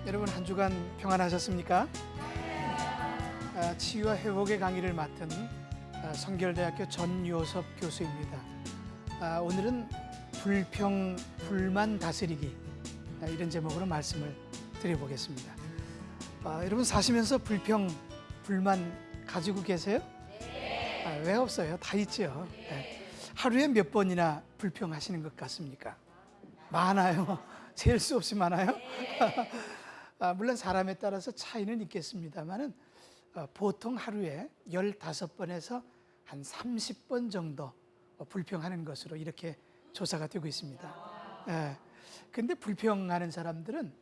여러분 한 주간 평안하셨습니까? 치유와 회복의 강의를 맡은 성결대학교 전요섭 교수입니다. 오늘은 불평, 불만 다스리기 이런 제목으로 말씀을 드려보겠습니다. 여러분 사시면서 불평, 불만 가지고 계세요? 네. 왜 없어요? 다 있죠. 네. 하루에 몇 번이나 불평하시는 것 같습니까? 많아요. 셀 수 없이 많아요. 네. 물론 사람에 따라서 차이는 있겠습니다만은 보통 하루에 15번에서 한 30번 정도 불평하는 것으로 이렇게 조사가 되고 있습니다. 그런데 불평하는 사람들은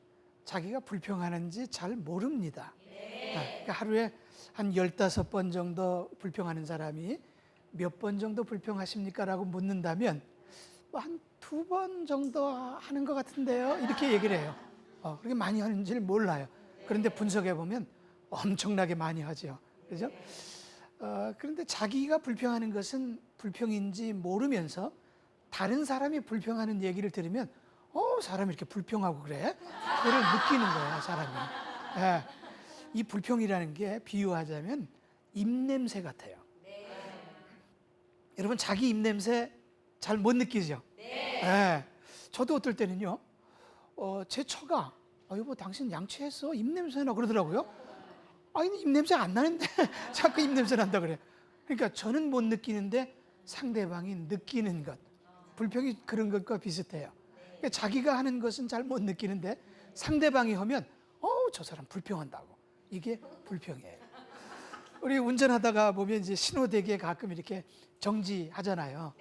자기가 불평하는지 잘 모릅니다. 그러니까 하루에 한 15번 정도 불평하는 사람이 몇 번 정도 불평하십니까? 라고 묻는다면 한 2번 정도 하는 것 같은데요. 이렇게 얘기를 해요. 그렇게 많이 하는지를 몰라요. 그런데 분석해 보면 엄청나게 많이 하죠. 그죠? 그런데 자기가 불평하는 것은 불평인지 모르면서 다른 사람이 불평하는 얘기를 들으면 사람이 이렇게 불평하고 그래? 그걸 느끼는 거예요, 사람이. 이 불평이라는 게 비유하자면 입냄새 같아요. 여러분 자기 입냄새 잘 못 느끼죠? 저도 어떨 때는요. 제 처가 여보 당신 양치했어? 입냄새 나 그러더라고요. 아니 입냄새 안 나는데 자꾸 입냄새 난다 그래. 그러니까 저는 못 느끼는데 상대방이 느끼는 것, 불평이 그런 것과 비슷해요. 그러니까 자기가 하는 것은 잘 못 느끼는데 상대방이 하면 저 사람 불평한다고. 이게 불평이에요. 우리 운전하다가 보면 이제 신호대기에 가끔 이렇게 정지하잖아요.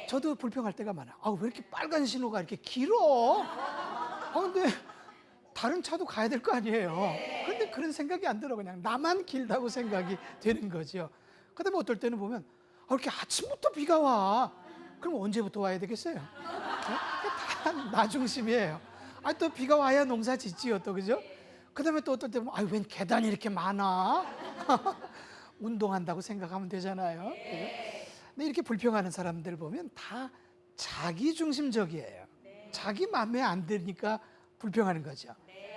저도 불평할 때가 많아. 왜 이렇게 빨간 신호가 이렇게 길어? 근데 다른 차도 가야 될 거 아니에요. 그런데 그런 생각이 안 들어. 그냥 나만 길다고 생각이 되는 거죠. 그다음에 어떨 때는 보면 이렇게 아침부터 비가 와. 그럼 언제부터 와야 되겠어요? 다 나 중심이에요. 또 비가 와야 농사 짓지요, 또 그죠? 그다음에 또 어떨 때는 웬 계단이 이렇게 많아? 운동한다고 생각하면 되잖아요. 그죠? 근데 이렇게 불평하는 사람들 보면 다 자기 중심적이에요. 자기 마음에 안 드니까 불평하는 거죠.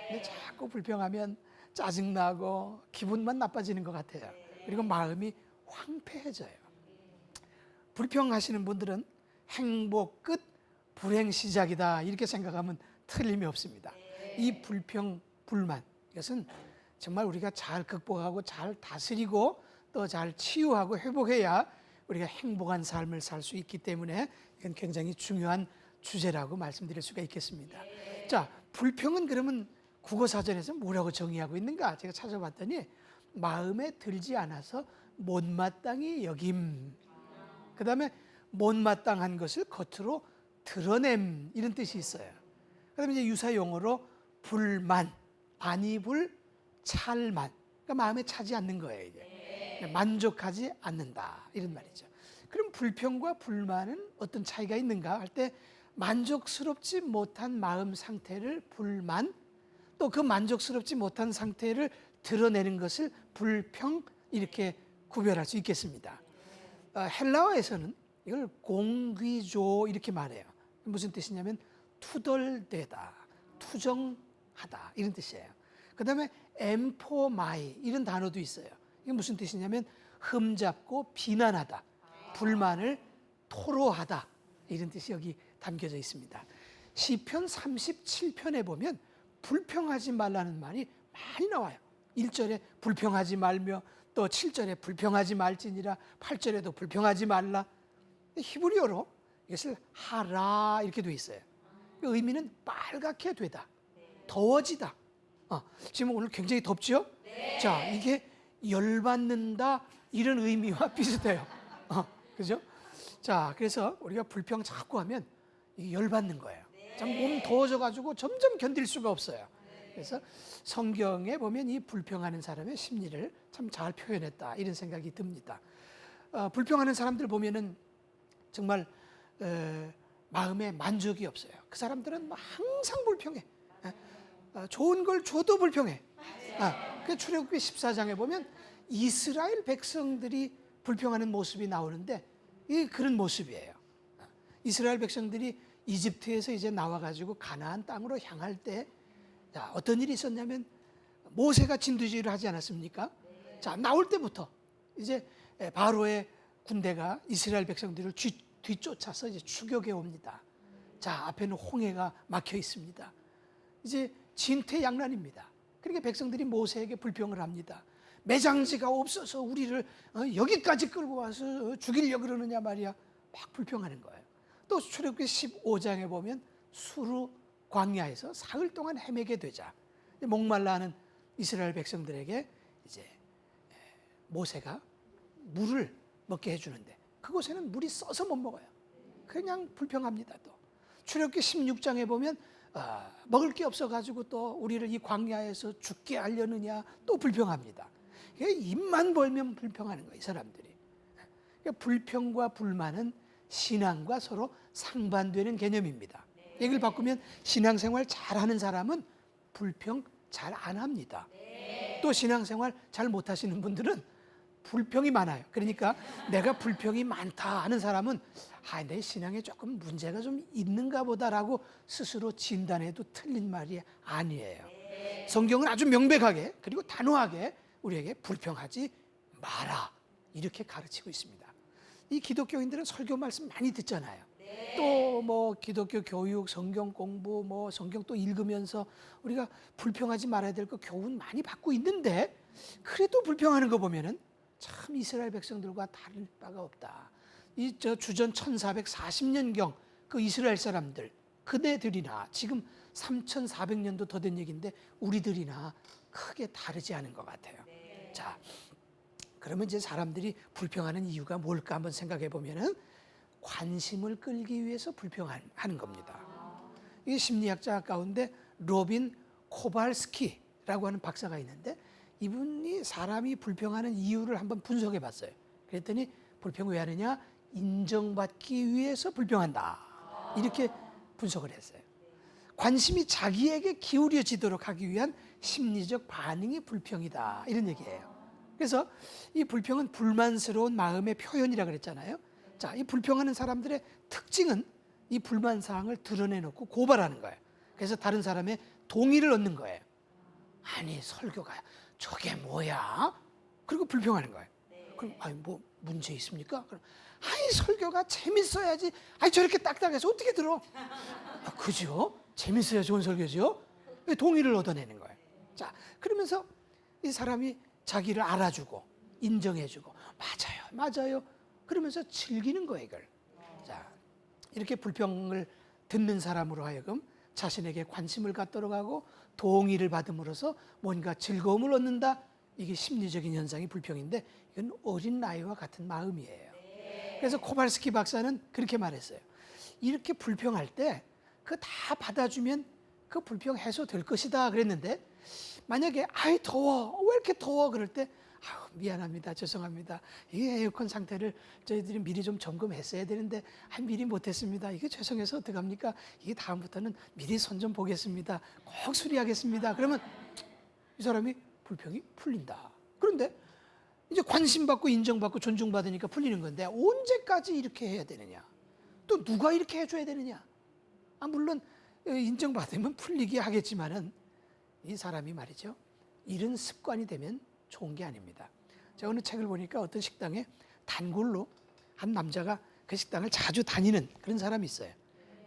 근데 자꾸 불평하면 짜증나고 기분만 나빠지는 것 같아요. 그리고 마음이 황폐해져요. 불평하시는 분들은 행복 끝, 불행 시작이다 이렇게 생각하면 틀림이 없습니다. 이 불평, 불만 이것은 정말 우리가 잘 극복하고 잘 다스리고 또 잘 치유하고 회복해야 우리가 행복한 삶을 살 수 있기 때문에 이건 굉장히 중요한 주제라고 말씀드릴 수가 있겠습니다. 자, 불평은 그러면 국어사전에서 뭐라고 정의하고 있는가? 제가 찾아봤더니 마음에 들지 않아서 못마땅히 여김. 그 다음에 못마땅한 것을 겉으로 드러냄 이런 뜻이 있어요. 그 다음에 이제 유사 용어로 불만, 안이불, 찰만. 그러니까 마음에 차지 않는 거예요, 이게. 만족하지 않는다 이런 말이죠. 그럼 불평과 불만은 어떤 차이가 있는가 할 때 만족스럽지 못한 마음 상태를 불만, 또 그 만족스럽지 못한 상태를 드러내는 것을 불평 이렇게 구별할 수 있겠습니다. 헬라어에서는 이걸 공귀조 이렇게 말해요. 무슨 뜻이냐면 투덜대다, 투정하다 이런 뜻이에요. 그 다음에 엠포마이 이런 단어도 있어요. 이게 무슨 뜻이냐면 흠잡고 비난하다, 불만을 토로하다 이런 뜻이 여기 담겨져 있습니다. 시편 37편에 보면 불평하지 말라는 말이 많이 나와요. 1절에 불평하지 말며 또 7절에 불평하지 말지니라, 8절에도 불평하지 말라. 히브리어로 이것을 하라 이렇게 돼 있어요. 의미는 빨갛게 되다, 더워지다. 지금 오늘 굉장히 덥죠? 자, 이게 열받는다 이런 의미와 비슷해요. 그죠? 자, 그래서 우리가 불평 자꾸 하면 이게 열받는 거예요. 참 몸 더워져가지고 점점 견딜 수가 없어요. 그래서 성경에 보면 이 불평하는 사람의 심리를 참 잘 표현했다 이런 생각이 듭니다. 불평하는 사람들 보면은 정말 마음에 만족이 없어요. 그 사람들은 항상 불평해. 좋은 걸 줘도 불평해. 그 출애굽기 14장에 보면 이스라엘 백성들이 불평하는 모습이 나오는데 이 그런 모습이에요. 이스라엘 백성들이 이집트에서 이제 나와가지고 가나안 땅으로 향할 때 자, 어떤 일이 있었냐면 모세가 진두지휘를 하지 않았습니까? 자, 나올 때부터 이제 바로의 군대가 이스라엘 백성들을 뒤쫓아서 이제 추격해 옵니다. 자, 앞에는 홍해가 막혀 있습니다. 이제 진퇴양난입니다. 그러니까 백성들이 모세에게 불평을 합니다. 매장지가 없어서 우리를 여기까지 끌고 와서 죽이려고 그러느냐 말이야. 막 불평하는 거예요. 또 출애굽기 15장에 보면 수르 광야에서 사흘 동안 헤매게 되자 목말라 하는 이스라엘 백성들에게 이제 모세가 물을 먹게 해주는데 그곳에는 물이 써서 못 먹어요. 그냥 불평합니다. 또 출애굽기 16장에 보면 먹을 게 없어가지고 또 우리를 이 광야에서 죽게 하려느냐 또 불평합니다. 입만 벌면 불평하는 거예요, 이 사람들이. 불평과 불만은 신앙과 서로 상반되는 개념입니다. 얘기를 바꾸면 신앙생활 잘하는 사람은 불평 잘 안 합니다. 또 신앙생활 잘 못하시는 분들은 불평이 많아요. 그러니까 내가 불평이 많다 하는 사람은 내 신앙에 조금 문제가 좀 있는가 보다라고 스스로 진단해도 틀린 말이 아니에요. 성경은 아주 명백하게 그리고 단호하게 우리에게 불평하지 마라 이렇게 가르치고 있습니다. 이 기독교인들은 설교 말씀 많이 듣잖아요. 또 뭐 기독교 교육, 성경 공부, 뭐 성경 또 읽으면서 우리가 불평하지 말아야 될 거 교훈 많이 받고 있는데 그래도 불평하는 거 보면은 참 이스라엘 백성들과 다를 바가 없다. 이 주전 1440년경 그 이스라엘 사람들 그네들이나 지금 3400년도 더 된 얘기인데 우리들이나 크게 다르지 않은 것 같아요. 자, 그러면 이제 사람들이 불평하는 이유가 뭘까 한번 생각해 보면은 관심을 끌기 위해서 불평하는 겁니다. 이 심리학자 가운데 로빈 코발스키라고 하는 박사가 있는데 이분이 사람이 불평하는 이유를 한번 분석해 봤어요. 그랬더니 불평 왜 하느냐? 인정받기 위해서 불평한다. 이렇게 분석을 했어요. 관심이 자기에게 기울여지도록 하기 위한 심리적 반응이 불평이다. 이런 얘기예요. 그래서 이 불평은 불만스러운 마음의 표현이라 그랬잖아요. 자, 이 불평하는 사람들의 특징은 이 불만 사항을 드러내놓고 고발하는 거예요. 그래서 다른 사람의 동의를 얻는 거예요. 아니 설교가 저게 뭐야? 그리고 불평하는 거예요. 그럼 뭐 문제 있습니까? 그럼 설교가 재밌어야지. 저렇게 딱딱해서 어떻게 들어? 그죠? 재밌어야 좋은 설교죠. 동의를 얻어내는 거예요. 자, 그러면서 이 사람이 자기를 알아주고 인정해주고 맞아요. 그러면서 즐기는 거예요, 이걸. 자, 이렇게 불평을 듣는 사람으로 하여금 자신에게 관심을 갖도록 하고 동의를 받음으로써 뭔가 즐거움을 얻는다. 이게 심리적인 현상이 불평인데 이건 어린 나이와 같은 마음이에요. 그래서 코발스키 박사는 그렇게 말했어요. 이렇게 불평할 때 그거 다 받아주면 그 불평 해소될 것이다 그랬는데 만약에 더워 왜 이렇게 더워 그럴 때 미안합니다 죄송합니다 이 에어컨 상태를 저희들이 미리 좀 점검했어야 되는데 미리 못했습니다 이게 죄송해서 어떡합니까 이게 다음부터는 미리 손 좀 보겠습니다 꼭 수리하겠습니다 그러면 이 사람이 불평이 풀린다. 그런데 이제 관심받고 인정받고 존중받으니까 풀리는 건데 언제까지 이렇게 해야 되느냐 또 누가 이렇게 해줘야 되느냐 물론 인정받으면 풀리게 하겠지만은 이 사람이 말이죠 이런 습관이 되면 좋은 게 아닙니다. 제가 어느 책을 보니까 어떤 식당에 단골로 한 남자가 그 식당을 자주 다니는 그런 사람이 있어요.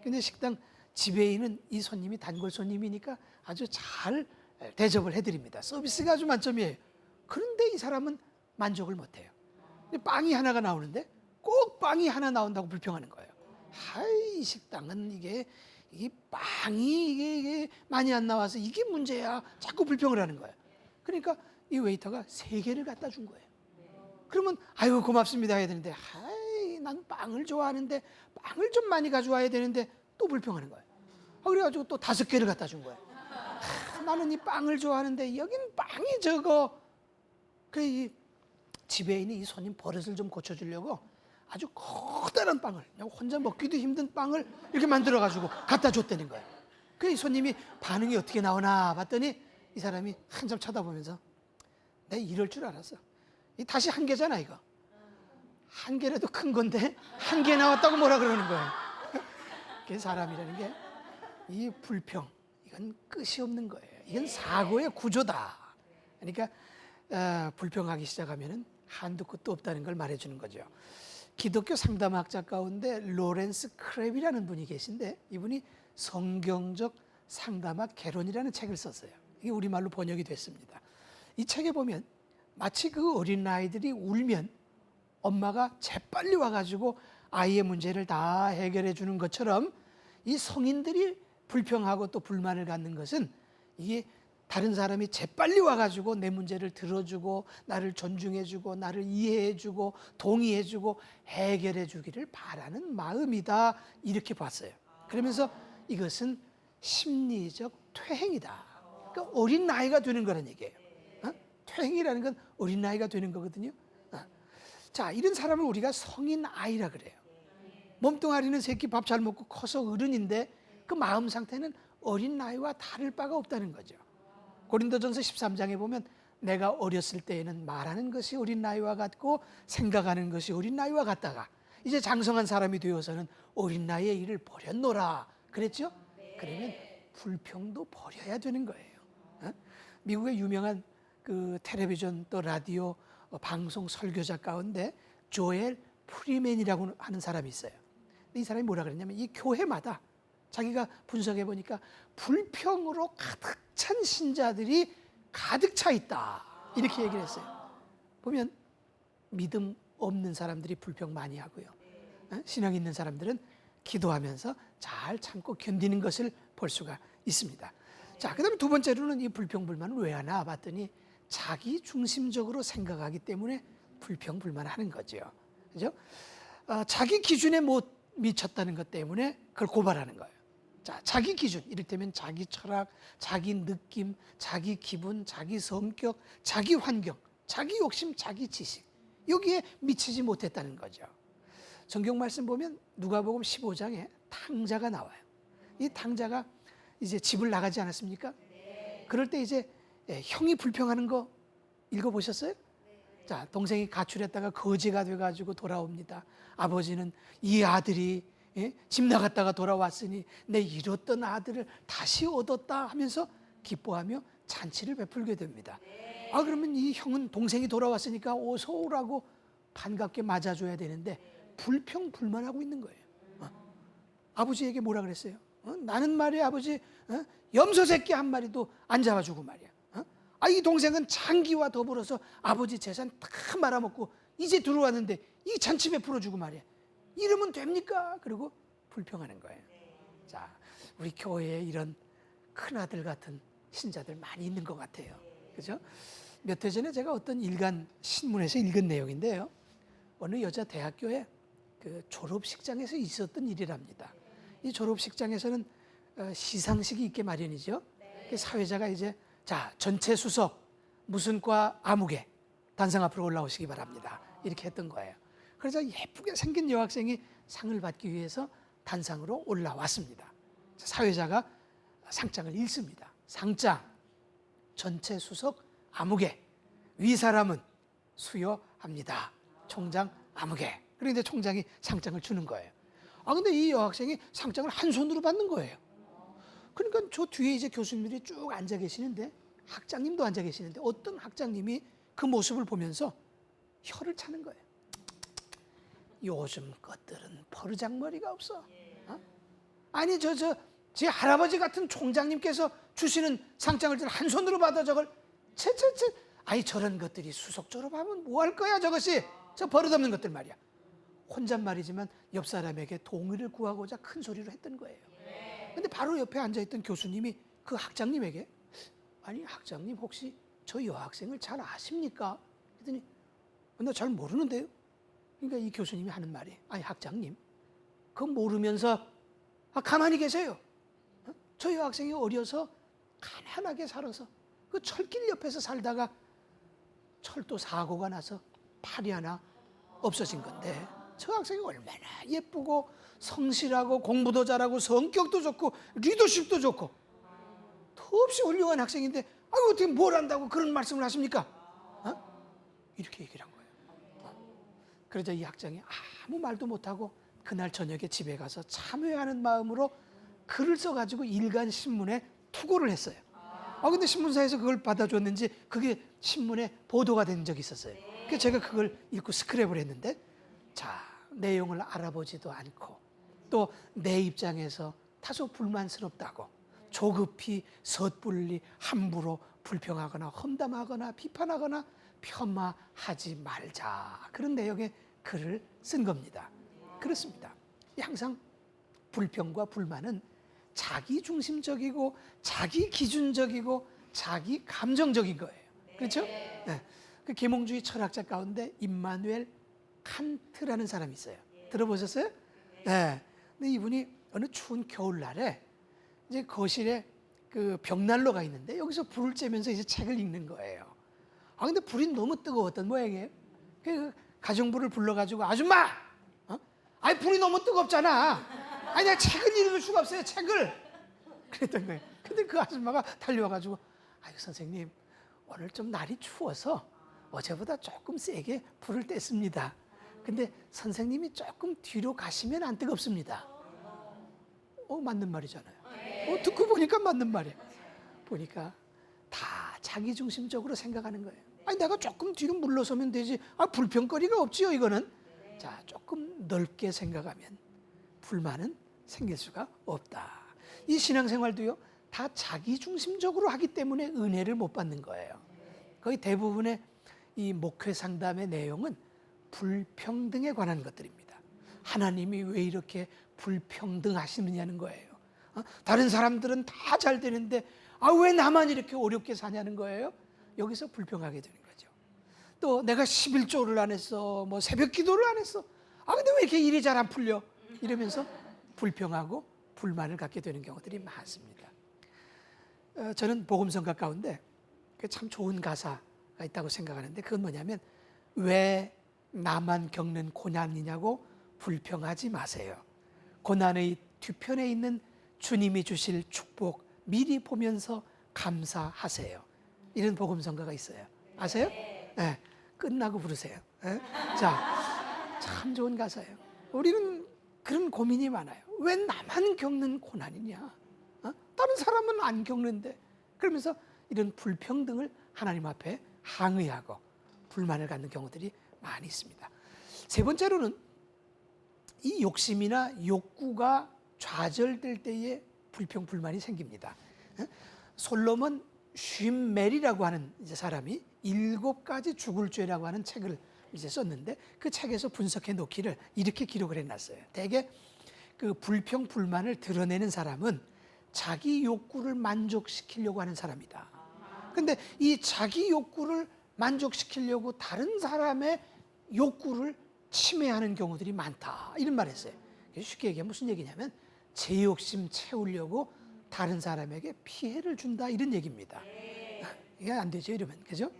근데 식당 지배인은 이 손님이 단골 손님이니까 아주 잘 대접을 해드립니다. 서비스가 아주 만점이에요. 그런데 이 사람은 만족을 못해요. 빵이 하나가 나오는데 꼭 빵이 하나 나온다고 불평하는 거예요. 이 식당은 이게 빵이 이게 많이 안 나와서 이게 문제야. 자꾸 불평을 하는 거예요. 그러니까 이 웨이터가 3개를 갖다 준 거예요. 그러면 아유 고맙습니다 해야 되는데 난 빵을 좋아하는데 빵을 좀 많이 가져와야 되는데 또 불평하는 거예요. 그래가지고 또 5개를 갖다 준 거예요. 나는 이 빵을 좋아하는데 여긴 빵이 적어. 이 지배인이 이 손님 버릇을 좀 고쳐주려고 아주 커다란 빵을 혼자 먹기도 힘든 빵을 이렇게 만들어가지고 갖다 줬다는 거예요. 이 손님이 반응이 어떻게 나오나 봤더니 이 사람이 한참 쳐다보면서 내가 이럴 줄 알았어. 다시 1개잖아 이거. 1개라도 큰 건데 1개 나왔다고 뭐라 그러는 거예요. 그게 사람이라는 게 이 불평 이건 끝이 없는 거예요. 이건 사고의 구조다. 그러니까 불평하기 시작하면은 한두 끝도 없다는 걸 말해주는 거죠. 기독교 상담학자 가운데 로렌스 크랩이라는 분이 계신데 이분이 성경적 상담학 개론이라는 책을 썼어요. 이게 우리말로 번역이 됐습니다. 이 책에 보면 마치 그 어린아이들이 울면 엄마가 재빨리 와가지고 아이의 문제를 다 해결해 주는 것처럼 이 성인들이 불평하고 또 불만을 갖는 것은 이게 다른 사람이 재빨리 와가지고 내 문제를 들어주고 나를 존중해주고 나를 이해해주고 동의해주고 해결해주기를 바라는 마음이다 이렇게 봤어요. 그러면서 이것은 심리적 퇴행이다. 그러니까 어린 나이가 되는 거란 얘기예요. 퇴행이라는 건 어린 나이가 되는 거거든요. 자, 이런 사람을 우리가 성인 아이라 그래요. 몸뚱아리는 새끼 밥 잘 먹고 커서 어른인데 그 마음 상태는 어린 나이와 다를 바가 없다는 거죠. 고린도전서 13장에 보면 내가 어렸을 때에는 말하는 것이 어린 나이와 같고 생각하는 것이 어린 나이와 같다가 이제 장성한 사람이 되어서는 어린 나이의 일을 버렸노라 그랬죠? 그러면 불평도 버려야 되는 거예요. 미국의 유명한 그 텔레비전 또 라디오 방송 설교자 가운데 조엘 프리맨이라고 하는 사람이 있어요. 이 사람이 뭐라 그랬냐면 이 교회마다 자기가 분석해 보니까 불평으로 가득 찬 신자들이 가득 차 있다 이렇게 얘기를 했어요. 보면 믿음 없는 사람들이 불평 많이 하고요. 신앙 있는 사람들은 기도하면서 잘 참고 견디는 것을 볼 수가 있습니다. 자, 그다음에 두 번째로는 이 불평 불만을 왜 하나 봤더니 자기 중심적으로 생각하기 때문에 불평 불만하는 거죠. 그죠? 자기 기준에 못 미쳤다는 것 때문에 그걸 고발하는 거예요. 자, 자기 기준, 이를테면 자기 철학, 자기 느낌, 자기 기분, 자기 성격, 자기 환경, 자기 욕심, 자기 지식 여기에 미치지 못했다는 거죠. 성경 말씀 보면 누가복음 15장에 탕자가 나와요. 이 탕자가 이제 집을 나가지 않았습니까? 그럴 때 이제 형이 불평하는 거 읽어보셨어요? 자, 동생이 가출했다가 거지가 돼가지고 돌아옵니다. 아버지는 이 아들이 집 나갔다가 돌아왔으니 내 잃었던 아들을 다시 얻었다 하면서 기뻐하며 잔치를 베풀게 됩니다. 그러면 이 형은 동생이 돌아왔으니까 어서 오라고 반갑게 맞아줘야 되는데 불평 불만하고 있는 거예요. 아버지에게 뭐라 그랬어요? 나는 말이야 아버지 염소 새끼 한 마리도 안 잡아주고 말이야. 이 동생은 장기와 더불어서 아버지 재산 다 말아먹고 이제 들어왔는데 이 잔치 베풀어주고 말이야. 이러면 됩니까? 그리고 불평하는 거예요. 자, 우리 교회에 이런 큰아들 같은 신자들 많이 있는 것 같아요. 그죠? 몇 해 전에 제가 어떤 일간 신문에서 읽은 내용인데요. 어느 여자 대학교에 그 졸업식장에서 있었던 일이랍니다. 이 졸업식장에서는 시상식이 있게 마련이죠. 사회자가 이제 자, 전체 수석 무슨 과 아무개 단상 앞으로 올라오시기 바랍니다. 이렇게 했던 거예요. 그래서 예쁘게 생긴 여학생이 상을 받기 위해서 단상으로 올라왔습니다. 사회자가 상장을 읽습니다. 상장 전체 수석 아무개 위 사람은 수여합니다. 총장 아무개. 그런데 총장이 상장을 주는 거예요. 근데 이 여학생이 상장을 한 손으로 받는 거예요. 그러니까 저 뒤에 이제 교수님들이 쭉 앉아 계시는데 학장님도 앉아 계시는데 어떤 학장님이 그 모습을 보면서 혀를 차는 거예요. 요즘 것들은 버르장머리가 없어. 아니 제 할아버지 같은 총장님께서 주시는 상장을 한 손으로 받아 저걸 채채채 저런 것들이 수석 졸업하면 뭐 할 거야 저것이 저 버릇없는 것들 말이야. 혼잣말이지만 옆 사람에게 동의를 구하고자 큰 소리로 했던 거예요. 근데 바로 옆에 앉아있던 교수님이 그 학장님에게 아니 학장님 혹시 저 여학생을 잘 아십니까? 그랬더니 나 잘 모르는데요. 그러니까 이 교수님이 하는 말이 아니 학장님 그거 모르면서 가만히 계세요. 저 여학생이 어려서 가난하게 살아서 그 철길 옆에서 살다가 철도 사고가 나서 팔이 하나 없어진 건데 저 학생이 얼마나 예쁘고 성실하고 공부도 잘하고 성격도 좋고 리더십도 좋고 더없이 훌륭한 학생인데 어떻게 뭘 안다고 그런 말씀을 하십니까? 이렇게 얘기를 한 거예요. 그러자 이 학장이 아무 말도 못하고 그날 저녁에 집에 가서 참회하는 마음으로 글을 써가지고 일간 신문에 투고를 했어요. 근데 신문사에서 그걸 받아줬는지 그게 신문에 보도가 된 적이 있었어요. 그래서 제가 그걸 읽고 스크랩을 했는데, 자, 내용을 알아보지도 않고 또 내 입장에서 다소 불만스럽다고 조급히 섣불리 함부로 불평하거나 험담하거나 비판하거나 폄하하지 말자, 그런 내용의 글을 쓴 겁니다. 그렇습니다. 항상 불평과 불만은 자기 중심적이고 자기 기준적이고 자기 감정적인 거예요. 그렇죠? 네. 그 계몽주의 철학자 가운데 임마누엘 칸트라는 사람이 있어요. 들어보셨어요? 네. 근데 이분이 어느 추운 겨울날에 이제 거실에 그 벽난로가 있는데 여기서 불을 쬐면서 이제 책을 읽는 거예요. 근데 불이 너무 뜨거웠던 모양이에요. 그 가정부를 불러가지고, 아줌마! 아니, 불이 너무 뜨겁잖아. 아니, 내가 책을 읽을 수가 없어요, 책을. 그랬던 거예요. 근데 그 아줌마가 달려와가지고, 아유, 선생님, 오늘 좀 날이 추워서 어제보다 조금 세게 불을 뗐습니다. 근데 선생님이 조금 뒤로 가시면 안 뜨겁습니다. 맞는 말이잖아요. 듣고 보니까 맞는 말이에요. 보니까 다 자기중심적으로 생각하는 거예요. 아니, 내가 조금 뒤로 물러서면 되지. 불평거리가 없지요, 이거는. 자, 조금 넓게 생각하면 불만은 생길 수가 없다. 이 신앙생활도요, 다 자기중심적으로 하기 때문에 은혜를 못 받는 거예요. 거의 대부분의 이 목회 상담의 내용은 불평등에 관한 것들입니다. 하나님이 왜 이렇게 불평등하시느냐는 거예요. 다른 사람들은 다 잘 되는데 왜 나만 이렇게 어렵게 사냐는 거예요. 여기서 불평하게 되는 거죠. 또 내가 11조를 안 했어, 뭐 새벽 기도를 안 했어, 근데 왜 이렇게 일이 잘 안 풀려, 이러면서 불평하고 불만을 갖게 되는 경우들이 많습니다. 저는 복음성가 가운데 참 좋은 가사가 있다고 생각하는데, 그건 뭐냐면, 왜 나만 겪는 고난이냐고 불평하지 마세요. 고난의 뒤편에 있는 주님이 주실 축복 미리 보면서 감사하세요. 이런 복음성가가 있어요. 아세요? 네. 끝나고 부르세요. 네? 자, 참 좋은 가사예요. 우리는 그런 고민이 많아요. 왜 나만 겪는 고난이냐? 다른 사람은 안 겪는데. 그러면서 이런 불평등을 하나님 앞에 항의하고 불만을 갖는 경우들이 많이 있습니다. 세 번째로는 이 욕심이나 욕구가 좌절될 때에 불평, 불만이 생깁니다. 솔로몬 쉰멜이라고 하는 이제 사람이 7가지 죽을 죄라고 하는 책을 이제 썼는데, 그 책에서 분석해 놓기를 이렇게 기록을 해놨어요. 대개 그 불평, 불만을 드러내는 사람은 자기 욕구를 만족시키려고 하는 사람이다. 근데 이 자기 욕구를 만족시키려고 다른 사람의 욕구를 침해하는 경우들이 많다, 이런 말을 했어요. 쉽게 얘기하면 무슨 얘기냐면, 제 욕심 채우려고 다른 사람에게 피해를 준다, 이런 얘기입니다. 이게 안 되죠, 이러면. 그죠?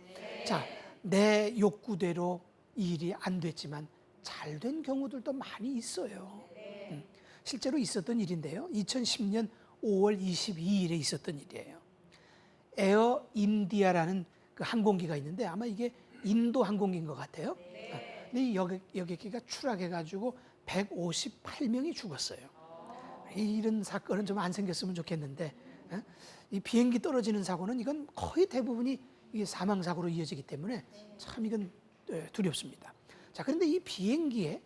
자, 내 욕구대로 일이 안 됐지만 잘 된 경우들도 많이 있어요. 실제로 있었던 일인데요. 2010년 5월 22일에 있었던 일이에요. 에어 인디아라는 그 항공기가 있는데, 아마 이게 인도 항공기인 것 같아요. 근데 이 여객기가 추락해가지고 158명이 죽었어요. 이런 사건은 좀 안 생겼으면 좋겠는데, 이 비행기 떨어지는 사고는 이건 거의 대부분이 이게 사망사고로 이어지기 때문에 참 이건 두렵습니다. 자, 그런데 이 비행기에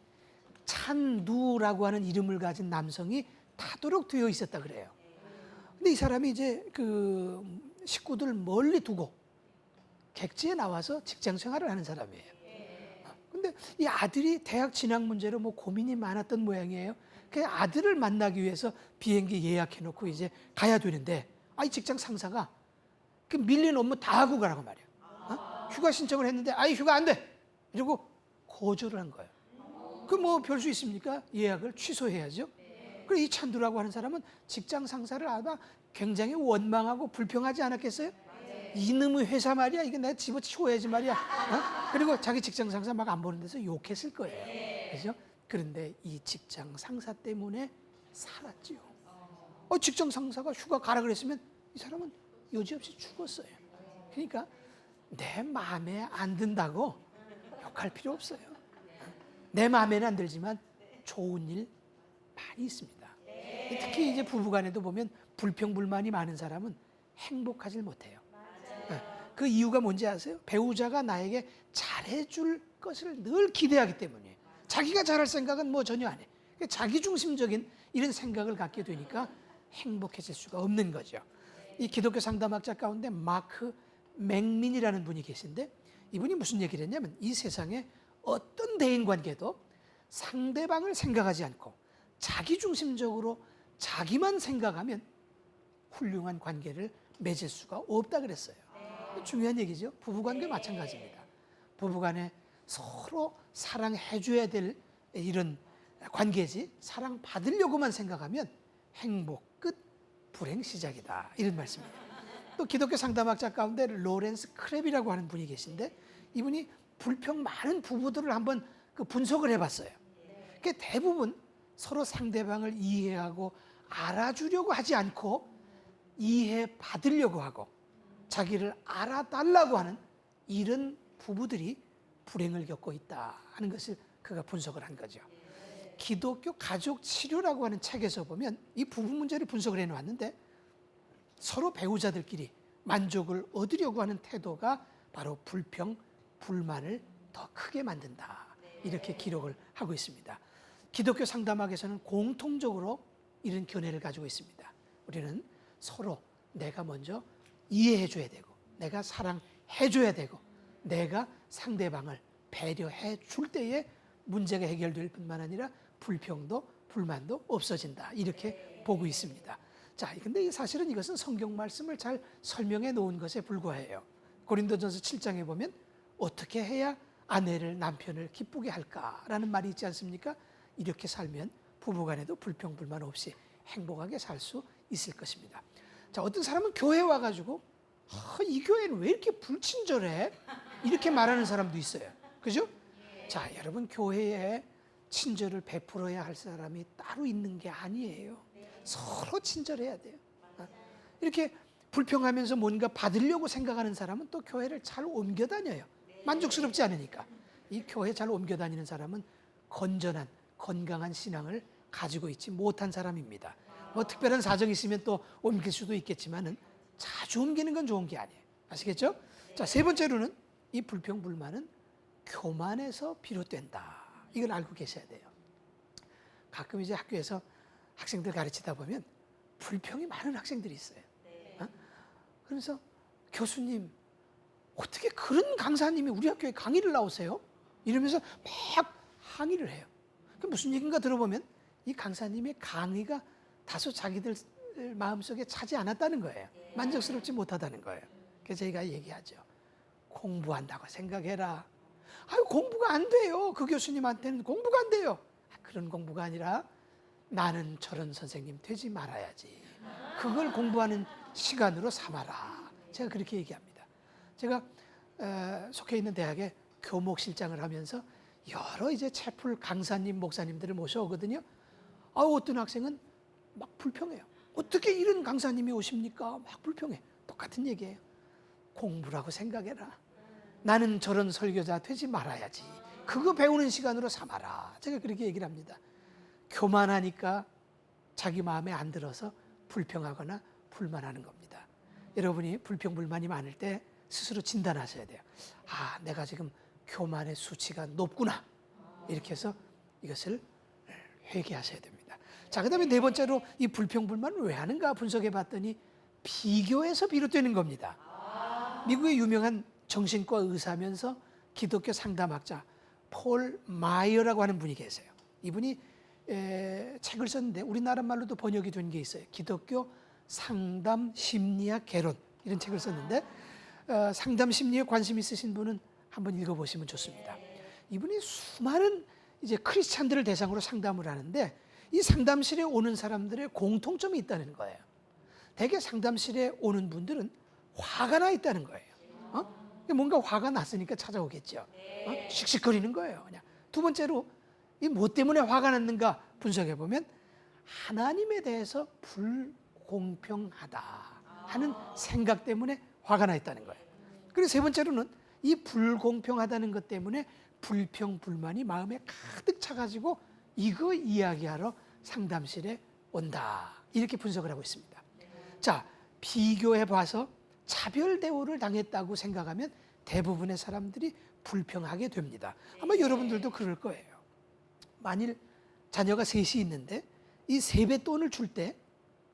찬누라고 하는 이름을 가진 남성이 타도록 되어 있었다 그래요. 근데 이 사람이 이제 그 식구들 멀리 두고 객지에 나와서 직장 생활을 하는 사람이에요. 근데 이 아들이 대학 진학 문제로 뭐 고민이 많았던 모양이에요. 그 아들을 만나기 위해서 비행기 예약해 놓고 이제 가야 되는데, 이 직장 상사가 그 밀린 업무 다 하고 가라고 말이야. 휴가 신청을 했는데, 휴가 안 돼, 이러고 거절을 한 거예요. 그 뭐 별 수 있습니까? 예약을 취소해야죠. 그리고 이 찬두라고 하는 사람은 직장 상사를 아마 굉장히 원망하고 불평하지 않았겠어요? 이놈의 회사 말이야, 이게 내가 집어치워야지 말이야. 그리고 자기 직장 상사 막 안 보는 데서 욕했을 거예요. 그죠? 그런데 이 직장 상사 때문에 살았지요. 직장 상사가 휴가 가라 그랬으면 이 사람은 여지없이 죽었어요. 그러니까 내 마음에 안 든다고 욕할 필요 없어요. 내 마음에는 안 들지만 좋은 일 많이 있습니다. 특히 이제 부부간에도 보면 불평불만이 많은 사람은 행복하질 못해요. 그 이유가 뭔지 아세요? 배우자가 나에게 잘해줄 것을 늘 기대하기 때문이에요. 자기가 잘할 생각은 뭐 전혀 안 해. 자기중심적인 이런 생각을 갖게 되니까 행복해질 수가 없는 거죠. 이 기독교 상담학자 가운데 마크 맥민이라는 분이 계신데, 이분이 무슨 얘기를 했냐면, 이 세상에 어떤 대인관계도 상대방을 생각하지 않고 자기중심적으로 자기만 생각하면 훌륭한 관계를 맺을 수가 없다 그랬어요. 중요한 얘기죠. 부부관계 마찬가지입니다. 부부간에 서로 사랑해줘야 될 이런 관계지, 사랑받으려고만 생각하면 행복 끝, 불행 시작이다, 이런 말씀이에요. 또 기독교 상담학자 가운데 로렌스 크랩이라고 하는 분이 계신데, 이분이 불평 많은 부부들을 한번 분석을 해봤어요. 대부분 서로 상대방을 이해하고 알아주려고 하지 않고 이해받으려고 하고 자기를 알아달라고 하는 이런 부부들이 불행을 겪고 있다 하는 것을 그가 분석을 한 거죠. 기독교 가족 치료라고 하는 책에서 보면 이 부부 문제를 분석을 해놓았는데, 서로 배우자들끼리 만족을 얻으려고 하는 태도가 바로 불평, 불만을 더 크게 만든다, 이렇게 기록을 하고 있습니다. 기독교 상담학에서는 공통적으로 이런 견해를 가지고 있습니다. 우리는 서로 내가 먼저 이해해 줘야 되고, 내가 사랑해 줘야 되고, 내가 상대방을 배려해 줄 때에 문제가 해결될 뿐만 아니라 불평도 불만도 없어진다, 이렇게 보고 있습니다. 자, 근데 사실은 이것은 성경 말씀을 잘 설명해 놓은 것에 불과해요. 고린도전서 7장에 보면 어떻게 해야 아내를, 남편을 기쁘게 할까라는 말이 있지 않습니까? 이렇게 살면 부부간에도 불평 불만 없이 행복하게 살 수 있을 것입니다. 자, 어떤 사람은 교회 와가지고 이 교회는 왜 이렇게 불친절해? 이렇게 말하는 사람도 있어요. 그죠? 자, 여러분, 교회에 친절을 베풀어야 할 사람이 따로 있는 게 아니에요. 서로 친절해야 돼요. 이렇게 불평하면서 뭔가 받으려고 생각하는 사람은 또 교회를 잘 옮겨 다녀요. 만족스럽지 않으니까. 이 교회 잘 옮겨 다니는 사람은 건전한, 건강한 신앙을 가지고 있지 못한 사람입니다. 뭐 특별한 사정이 있으면 또 옮길 수도 있겠지만은 자주 옮기는 건 좋은 게 아니에요. 아시겠죠? 자, 세 번째로는 이 불평 불만은 교만에서 비롯된다, 이걸 알고 계셔야 돼요. 가끔 이제 학교에서 학생들 가르치다 보면 불평이 많은 학생들이 있어요. 그래서 교수님, 어떻게 그런 강사님이 우리 학교에 강의를 나오세요? 이러면서 막 항의를 해요. 그 무슨 얘기인가 들어보면 이 강사님의 강의가 다소 자기들 마음속에 차지 않았다는 거예요. 만족스럽지 못하다는 거예요. 그래서 저희가 얘기하죠. 공부한다고 생각해라. 아유, 공부가 안 돼요. 그 교수님한테는 공부가 안 돼요. 그런 공부가 아니라 나는 저런 선생님 되지 말아야지. 그걸 공부하는 시간으로 삼아라. 제가 그렇게 얘기합니다. 제가 속해 있는 대학에 교목실장을 하면서 여러 이제 채플 강사님, 목사님들을 모셔오거든요. 어떤 학생은 막 불평해요. 어떻게 이런 강사님이 오십니까? 막 불평해. 똑같은 얘기예요. 공부라고 생각해라. 나는 저런 설교자 되지 말아야지. 그거 배우는 시간으로 삼아라. 제가 그렇게 얘기를 합니다. 교만하니까 자기 마음에 안 들어서 불평하거나 불만하는 겁니다. 여러분이 불평 불만이 많을 때 스스로 진단하셔야 돼요. 아, 내가 지금 교만의 수치가 높구나. 이렇게 해서 이것을 회개하셔야 됩니다. 자, 그 다음에 네 번째로 이 불평 불만을 왜 하는가 분석해 봤더니 비교에서 비롯되는 겁니다. 미국의 유명한 정신과 의사면서 기독교 상담학자 폴 마이어라고 하는 분이 계세요. 이분이 책을 썼는데 우리나라 말로도 번역이 된 게 있어요. 기독교 상담 심리학 개론, 이런 책을 썼는데 상담 심리에 관심 있으신 분은 한번 읽어보시면 좋습니다. 이분이 수많은 이제 크리스찬들을 대상으로 상담을 하는데 이 상담실에 오는 사람들의 공통점이 있다는 거예요. 대개 상담실에 오는 분들은 화가 나 있다는 거예요. 뭔가 화가 났으니까 찾아오겠죠. 씩씩거리는 거예요. 그냥. 두 번째로 이 뭐 때문에 화가 났는가 분석해 보면 하나님에 대해서 불공평하다 하는 생각 때문에 화가 나 있다는 거예요. 그리고 세 번째로는 이 불공평하다는 것 때문에 불평 불만이 마음에 가득 차가지고 이거 이야기하러 상담실에 온다, 이렇게 분석을 하고 있습니다. 자, 비교해 봐서 차별 대우를 당했다고 생각하면 대부분의 사람들이 불평하게 됩니다. 아마 여러분들도 그럴 거예요. 만일 자녀가 셋이 있는데 이 세뱃돈을 줄 때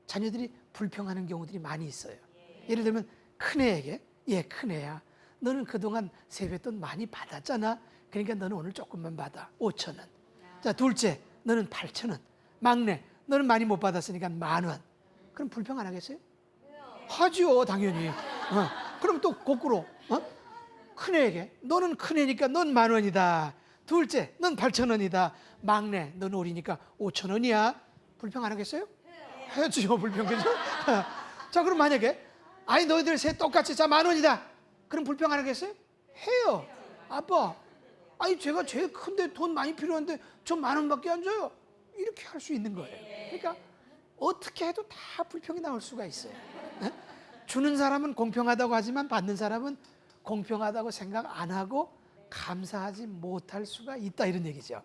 자녀들이 불평하는 경우들이 많이 있어요. 예를 들면 큰애에게, 얘 큰애야, 너는 그동안 세뱃돈 많이 받았잖아. 그러니까 너는 오늘 조금만 받아, 5,000원. 자, 둘째, 너는 8,000원. 막내, 너는 많이 못 받았으니까 10,000원. 그럼 불평 안 하겠어요? 하죠, 당연히. 그럼 또 거꾸로, 큰애에게, 너는 큰애니까 넌 10,000원이다. 둘째, 넌 8,000원이다. 막내, 넌 어리니까 5,000원이야. 불평 안 하겠어요? 해야죠, 불평. 그죠? 자, 그럼 만약에 아니 너희들 셋 똑같이 자 10,000원이다. 그럼 불평 안 하겠어요? 해요. 아빠, 아니 제가 제일 큰데 돈 많이 필요한데 저 10,000원밖에 안 줘요. 이렇게 할 수 있는 거예요. 그러니까 어떻게 해도 다 불평이 나올 수가 있어요. 주는 사람은 공평하다고 하지만 받는 사람은 공평하다고 생각 안 하고 감사하지 못할 수가 있다, 이런 얘기죠.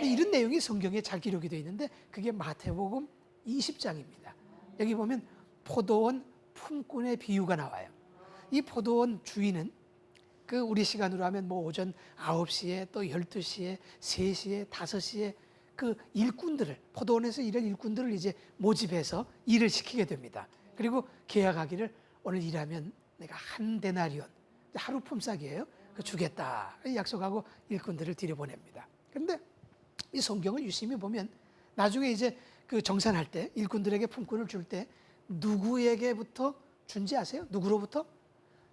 이런 내용이 성경에 잘 기록이 되어 있는데 그게 마태복음 20장입니다. 여기 보면 포도원 품꾼의 비유가 나와요. 이 포도원 주인은 그 우리 시간으로 하면 뭐 오전 9시에 또 12시에 3시에 5시에 그 일꾼들을, 포도원에서 일할 일꾼들을 이제 모집해서 일을 시키게 됩니다. 그리고 계약하기를 오늘 일하면 내가 한 데나리온, 하루 품삯이에요. 그 주겠다 약속하고 일꾼들을 들여보냅니다. 그런데 이 성경을 유심히 보면 나중에 이제 그 정산할 때 일꾼들에게 품꾼을 줄 때 누구에게부터 준지 아세요? 누구로부터?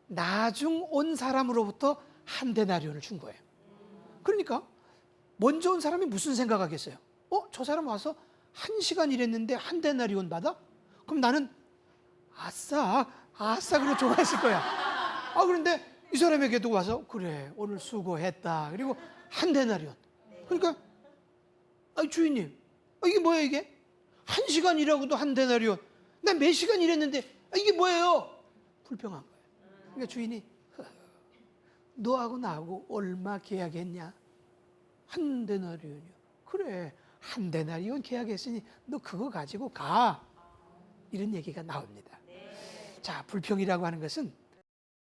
나중 온 사람으로부터 한 데나리온을 준 거예요. 그러니까 먼저 온 사람이 무슨 생각하겠어요? 저 사람 와서 1시간 일했는데 한 데나리온 받아? 그럼 나는 아싸 그러고 좋아했을 거야. 그런데 이 사람에게도 와서 그래 오늘 수고했다. 그리고 한 데나리온. 그러니까 주인님, 이게 뭐야 이게? 1시간 일하고도 한 데나리온. 난 몇 시간 일했는데 이게 뭐예요? 불평한 거예요. 그러니까 주인이 너하고 나하고 얼마 계약했냐? 한 데나리온이요. 그래, 한 데나리온 계약했으니 너 그거 가지고 가. 이런 얘기가 나옵니다. 자, 불평이라고 하는 것은